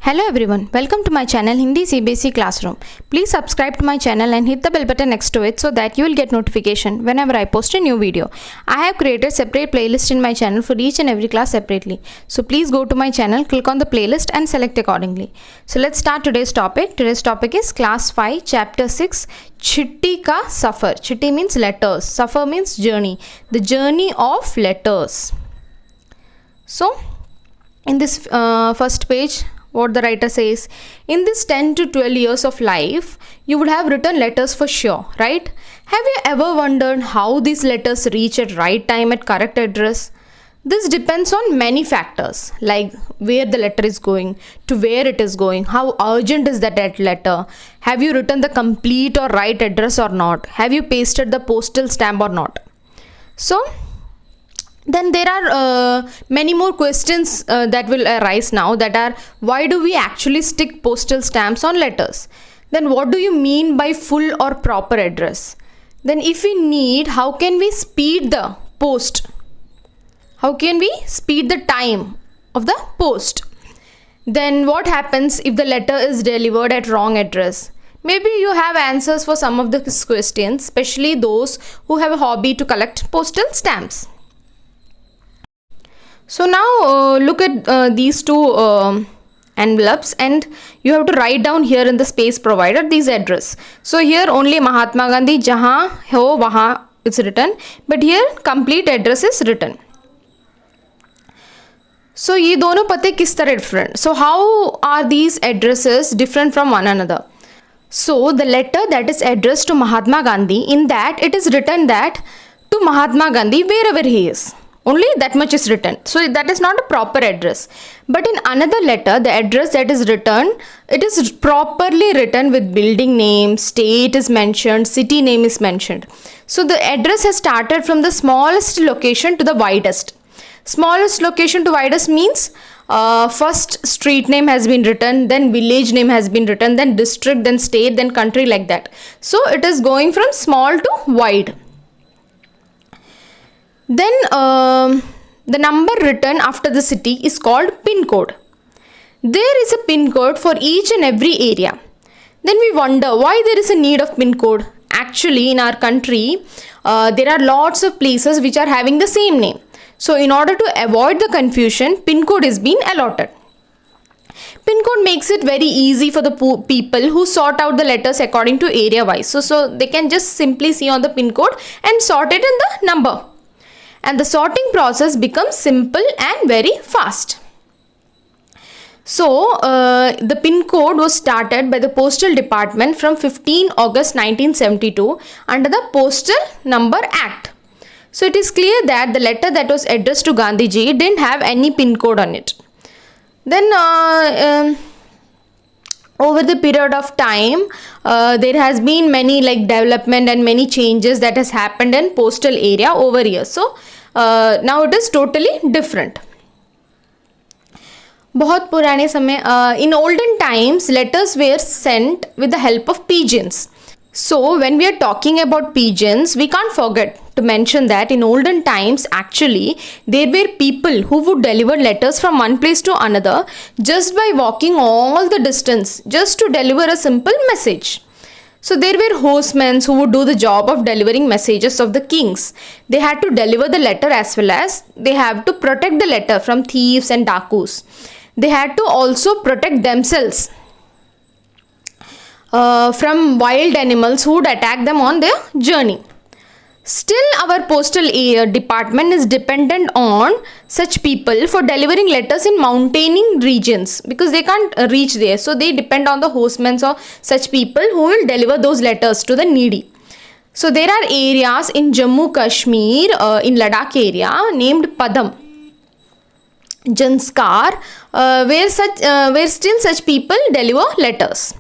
Hello everyone, welcome to my channel Hindi CBSE Classroom. Please subscribe to my channel and hit the bell button next to it so that you will get notification whenever I post a new video. I have created separate playlist in my channel for each and every class separately. So please go to my channel, click on the playlist and select accordingly. So let's start today's topic. Today's topic is class 5 chapter 6 Chitti Ka Safar. Chitti means letters, Safar means journey. The journey of letters. So in this first page, what the writer says, in this 10 to 12 years of life, you would have written letters for sure, right? Have you ever wondered how these letters reach at right time at correct address? This depends on many factors, like where the letter is going, to where it is going, how urgent is that letter, have you written the complete or right address or not, have you pasted the postal stamp or not. So then there are many more questions that will arise now, that are, why do we actually stick postal stamps on letters? Then what do you mean by full or proper address? Then if we need, how can we speed the post? How can we speed the time of the post? Then what happens if the letter is delivered at wrong address? Maybe you have answers for some of these questions, especially those who have a hobby to collect postal stamps. So now look at these two envelopes, and you have to write down here in the space provided these address. So here only Mahatma Gandhi, jahan ho wahan it's written, but here complete address is written. So ये दोनों पते किस तरह different? So how are these addresses different from one another? So the letter that is addressed to Mahatma Gandhi, in that it is written that to Mahatma Gandhi wherever he is. Only that much is written. So that is not a proper address. But in another letter, the address that is written, it is properly written with building name, state is mentioned, city name is mentioned. So the address has started from the smallest location to the widest. Smallest location to widest means first street name has been written, then village name has been written, then district, then state, then country, like that. So it is going from small to wide. Then the number written after the city is called pin code. There is a pin code for each and every area. Then we wonder why there is a need of pin code. Actually, in our country, there are lots of places which are having the same name. So in order to avoid the confusion, pin code is being allotted. Pin code makes it very easy for the people who sort out the letters according to area wise. So they can just simply see on the pin code and sort it in the number. And the sorting process becomes simple and very fast. So the pin code was started by the Postal Department from 15 August 1972 under the Postal Number Act. So it is clear that the letter that was addressed to Gandhiji didn't have any pin code on it. Then over the period of time, there has been many development and many changes that has happened in postal area over years. So now it is totally different. बहुत पुराने समय, in olden times, letters were sent with the help of pigeons. So when we are talking about pigeons, we can't forget to mention that in olden times, actually, there were people who would deliver letters from one place to another just by walking all the distance, just to deliver a simple message. So there were horsemen who would do the job of delivering messages of the kings. They had to deliver the letter as well as they have to protect the letter from thieves and dakus. They had to also protect themselves from wild animals who would attack them on their journey. Still, our postal department is dependent on such people for delivering letters in mountain regions because they can't reach there. So they depend on the horsemen or such people who will deliver those letters to the needy. So there are areas in Jammu Kashmir, in Ladakh area named Padam, Janskar, where still such people deliver letters.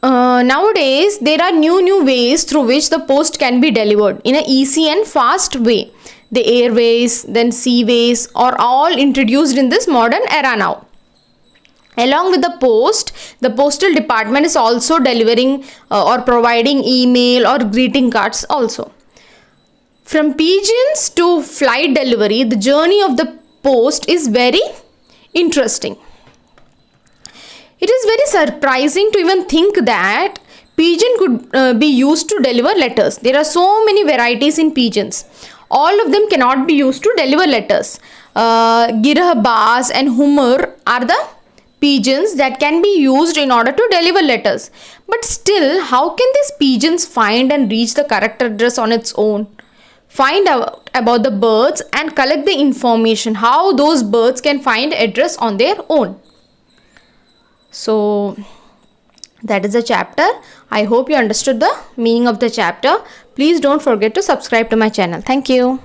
Nowadays, there are new ways through which the post can be delivered in an easy and fast way. The airways, then seaways are all introduced in this modern era now. Along with the post, the postal department is also delivering or providing email or greeting cards also. From pigeons to flight delivery, the journey of the post is very interesting. very surprising to even think that pigeon could be used to deliver letters. There are so many varieties in pigeons. All of them cannot be used to deliver letters. Girah, Baz and Hummer are the pigeons that can be used in order to deliver letters. But still, how can these pigeons find and reach the correct address on its own? Find out about the birds and collect the information how those birds can find address on their own. So that is the chapter. I hope you understood the meaning of the chapter. Please don't forget to subscribe to my channel. Thank you.